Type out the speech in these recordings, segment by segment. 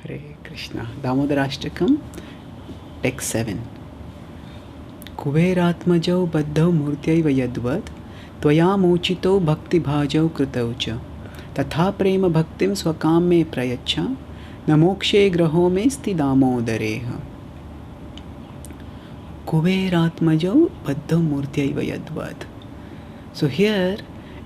Hare Krishna. Damodarashtakam, text 7. Kuberatmajau baddhau murtyaiva yadvad tvaya mochito bhakti bhajau kritau cha tatha prema bhaktim swakam me prayacha namokshe graho me sti damodareha. Kuberatmajau baddhau murtyaiva yadvad. So here,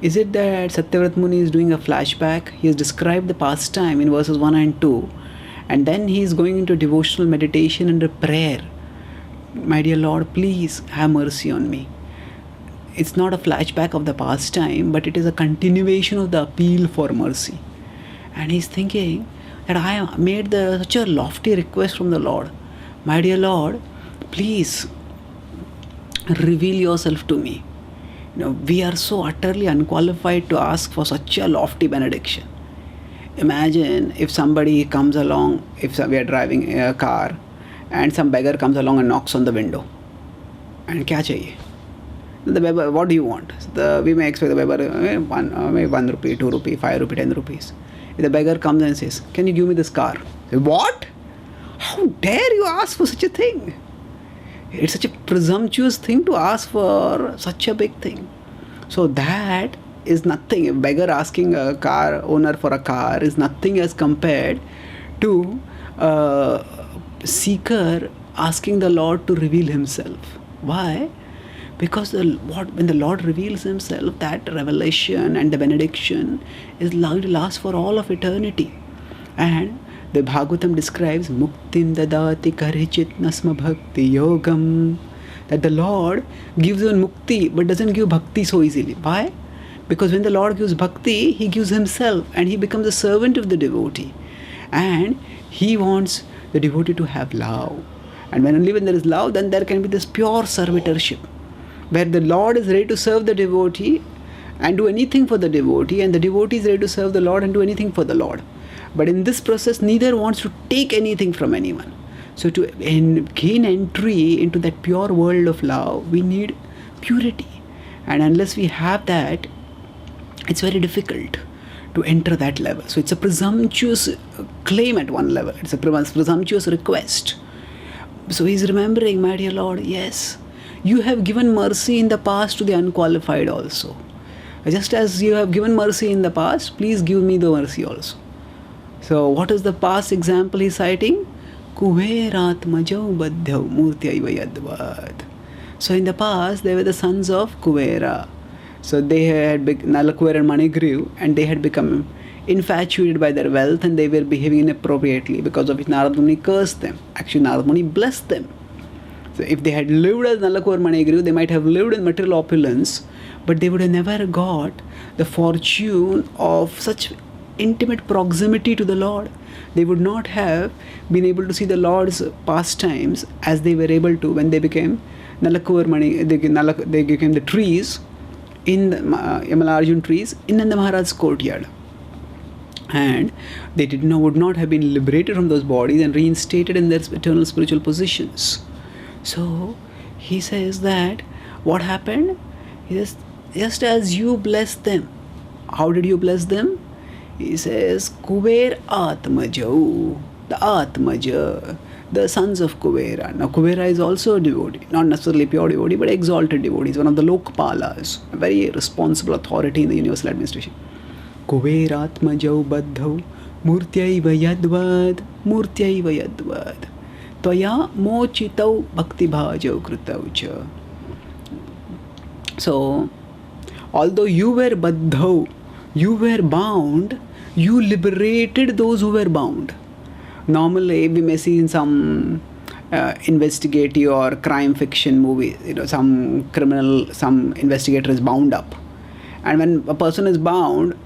is it that Satyavrat Muni is doing a flashback? He has described the past time in verses 1 and 2, and then he is going into devotional meditation and a prayer. My dear Lord, please have mercy on me. It's not a flashback of the past time, but it is a continuation of the appeal for mercy. And he's thinking that I made such a lofty request from the Lord. My dear Lord, please reveal yourself to me. We are so utterly unqualified to ask for such a lofty benediction. Imagine if somebody comes along, if we are driving a car and some beggar comes along and knocks on the window. And kya chahiye? The beggar, what do you want? We may expect the beggar, 1 rupee, 2 rupee, 5 rupee, 10 rupees. If the beggar comes and says, can you give me this car? Say, what? How dare you ask for such a thing? It's such a presumptuous thing to ask for such a big thing. So that is nothing. A beggar asking a car owner for a car is nothing as compared to a seeker asking the Lord to reveal himself. Why? Because when the Lord reveals himself, that revelation and the benediction is lasts for all of eternity. And the Bhagavatam describes muktim dadati karichit nasma bhakti yogam, that the Lord gives you mukti but doesn't give bhakti so easily. Why? Because when the Lord gives bhakti, he gives himself and he becomes a servant of the devotee. And he wants the devotee to have love. And only when there is love, then there can be this pure servitorship, where the Lord is ready to serve the devotee and do anything for the devotee, and the devotee is ready to serve the Lord and do anything for the Lord. But in this process, neither wants to take anything from anyone. So to gain entry into that pure world of love, we need purity. And unless we have that, it's very difficult to enter that level. So it's a presumptuous claim at one level. It's a presumptuous request. So he's remembering, my dear Lord, yes, you have given mercy in the past to the unqualified also. Just as you have given mercy in the past, please give me the mercy also. So what is the past example he's citing? Kuberatmajau baddhau murtyaiva yadvad. So in the past, they were the sons of Kubera. So they had Nalakuvera and Manigriv, and they had become infatuated by their wealth, and they were behaving inappropriately, because of which Narad Muni cursed them. Actually, Narad Muni blessed them. So if they had lived as Nalakuvera and Manigriv, they might have lived in material opulence, but they would have never got the fortune of such intimate proximity to the Lord. They would not have been able to see the Lord's pastimes as they were able to when they became they became the trees in the Yamalarjun trees in Nanda Maharaj's courtyard. And they would not have been liberated from those bodies and reinstated in their eternal spiritual positions. So he says that what happened? He says, just as you blessed them. How did you bless them? He says, Kuber Atmajau, the Atmaja, the sons of Kubera. Now Kubera is also a devotee, not necessarily pure devotee, but exalted devotee. He's one of the Lokpalas, a very responsible authority in the universal administration. Kuber Atmajau Baddhau Murtyaiva Yadvad, Murtyaiva Yadvad, Tvaya Mochitau Bhakti Bhajau Kritau cha. So, although you were Baddhau, you were bound, you liberated those who were bound. Normally, we may see in some investigative or crime fiction movie, some criminal, some investigator is bound up. And when a person is bound,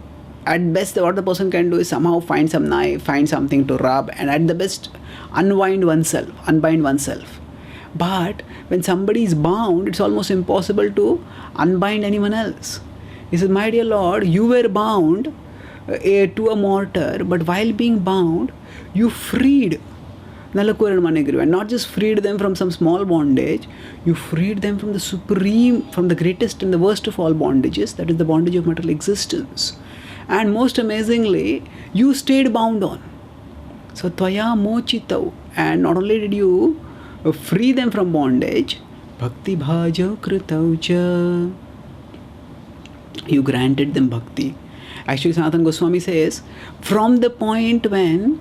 at best what the person can do is somehow find some knife, find something to rub, and at the best unbind oneself. But when somebody is bound, it's almost impossible to unbind anyone else. He says, my dear Lord, you were bound to a mortar, but while being bound, you freed Nalakuvera and Manigriva, and not just freed them from some small bondage, you freed them from the greatest and the worst of all bondages, that is the bondage of material existence. And most amazingly, you stayed bound on. So Tvaya mochitau, and not only did you free them from bondage, bhakti bhajo kritau cha, you granted them bhakti. Actually, Sanatana Goswami says, from the point when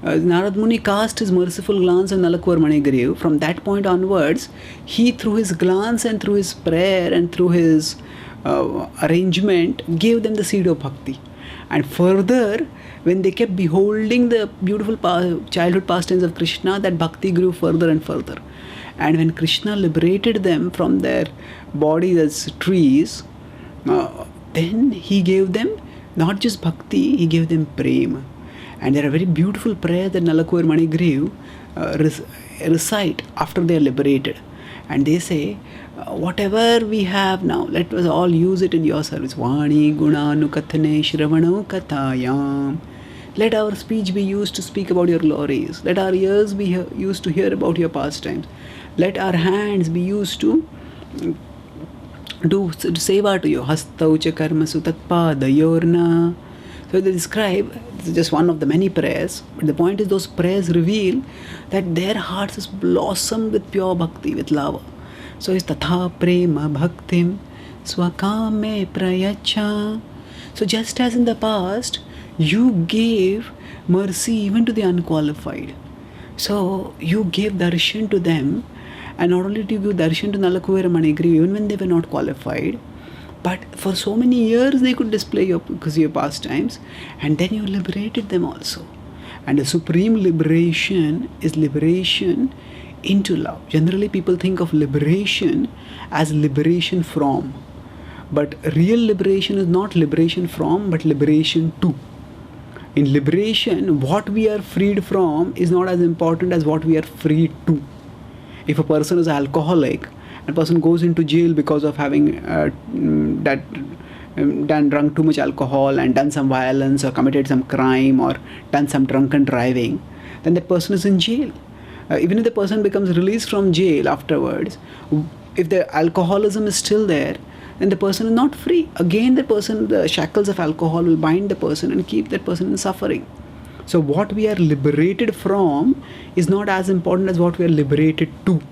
Narad Muni cast his merciful glance on Nalakwar Manigriv, from that point onwards, he through his glance and through his prayer and through his arrangement gave them the seed of bhakti. And further, when they kept beholding the beautiful childhood pastimes of Krishna, that bhakti grew further and further. And when Krishna liberated them from their bodies as trees, then he gave them not just bhakti, he gave them prema. And there are very beautiful prayers that Nalakwar Manigriv recite after they are liberated. And they say, whatever we have now, let us all use it in your service. Vani gunanu kathane shravano kathayam. Let our speech be used to speak about your glories. Let our ears be used to hear about your pastimes. Let our hands be used to do seva to you. Hastaucha karmasu tatpadayorna. So they describe, this is just one of the many prayers, but the point is those prayers reveal that their hearts is blossomed with pure bhakti, with love. So it's tatha prema bhaktim swakame prayacha. So just as in the past, you gave mercy even to the unqualified. So you gave darshan to them, and not only did you give darshan to Nalakwar Manigriv, even when they were not qualified, but for so many years they could display your pastimes, and then you liberated them also. And the supreme liberation is liberation into love. Generally people think of liberation as liberation from, but real liberation is not liberation from, but liberation to. In liberation, what we are freed from is not as important as what we are freed to. If a person is alcoholic, and a person goes into jail because of having drunk too much alcohol and done some violence or committed some crime or done some drunken driving, then that person is in jail. Even if the person becomes released from jail afterwards, if the alcoholism is still there, then the person is not free. Again, the shackles of alcohol will bind the person and keep that person in suffering. So what we are liberated from is not as important as what we are liberated to.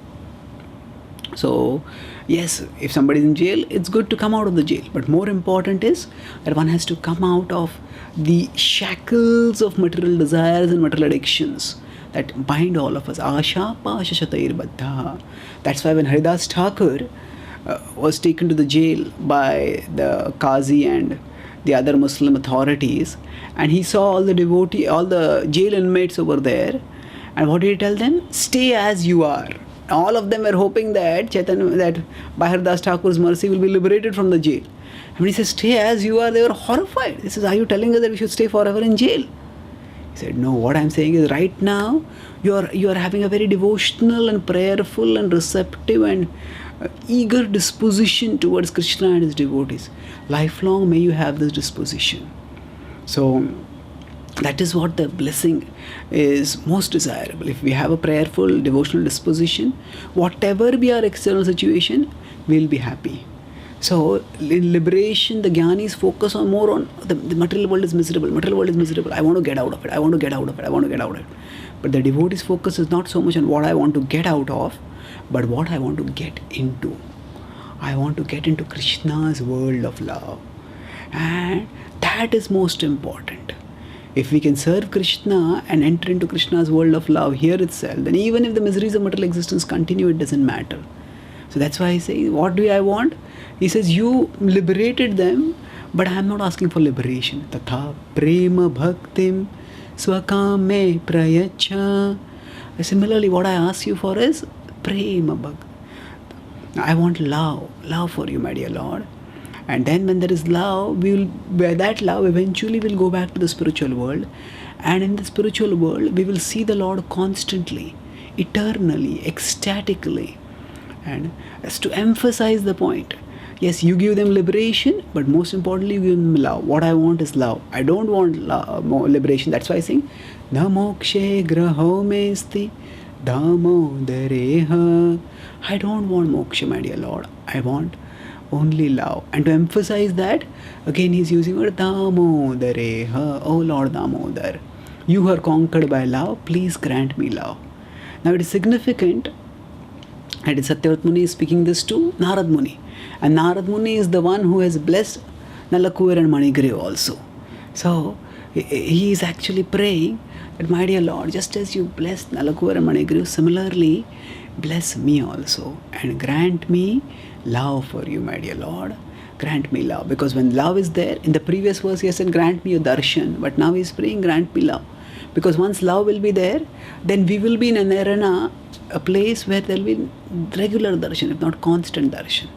So yes, if somebody is in jail, it's good to come out of the jail. But more important is that one has to come out of the shackles of material desires and material addictions that bind all of us. Asha pasha shatair baddha. That's why when Haridas Thakur was taken to the jail by the Qazi and the other Muslim authorities, and he saw all the jail inmates over there, and what did he tell them? Stay as you are. All of them were hoping that by Haridas Thakur's mercy will be liberated from the jail. And when he says stay as you are, they were horrified. He says, are you telling us that we should stay forever in jail? He said, no, what I'm saying is right now you are having a very devotional and prayerful and receptive and eager disposition towards Krishna and his devotees. Lifelong may you have this disposition. So that is what the blessing is most desirable. If we have a prayerful, devotional disposition, whatever be our external situation, we'll be happy. So in liberation, the jnanis focus on more on the material world is miserable. Material world is miserable. I want to get out of it. I want to get out of it. I want to get out of it. But the devotee's focus is not so much on what I want to get out of, but what I want to get into. I want to get into Krishna's world of love. And that is most important. If we can serve Krishna and enter into Krishna's world of love here itself, then even if the miseries of material existence continue, it doesn't matter. So that's why I say, what do I want? He says, you liberated them, but I am not asking for liberation. Tatha prema bhaktim swakame prayacha. Similarly, what I ask you for is prema bhakti. I want love for you, my dear Lord. And then when there is love, by that love eventually we'll go back to the spiritual world. And in the spiritual world, we will see the Lord constantly, eternally, ecstatically. And as to emphasize the point, yes, you give them liberation, but most importantly, you give them love. What I want is love. I don't want more liberation. That's why I sing, Na mokshe graho mesti Damodareha. I don't want moksha, my dear Lord. I want only love. And to emphasize that, again he's using word Damodareha. Oh Lord Damodar. You are conquered by love. Please grant me love. Now it is significant that Satyavrata Muni is speaking this to Narad Muni. And Narad Muni is the one who has blessed Nalakuvar and Manigriv also. So he is actually praying that, my dear Lord, just as you blessed Nalakuvar and Manigriv, similarly bless me also and grant me love for you, my dear Lord. Grant me love. Because when love is there, in the previous verse he said, grant me your darshan. But now he is praying, grant me love. Because once love will be there, then we will be in an arena, a place where there will be regular darshan, if not constant darshan.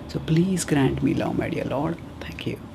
So please grant me love, my dear Lord. Thank you.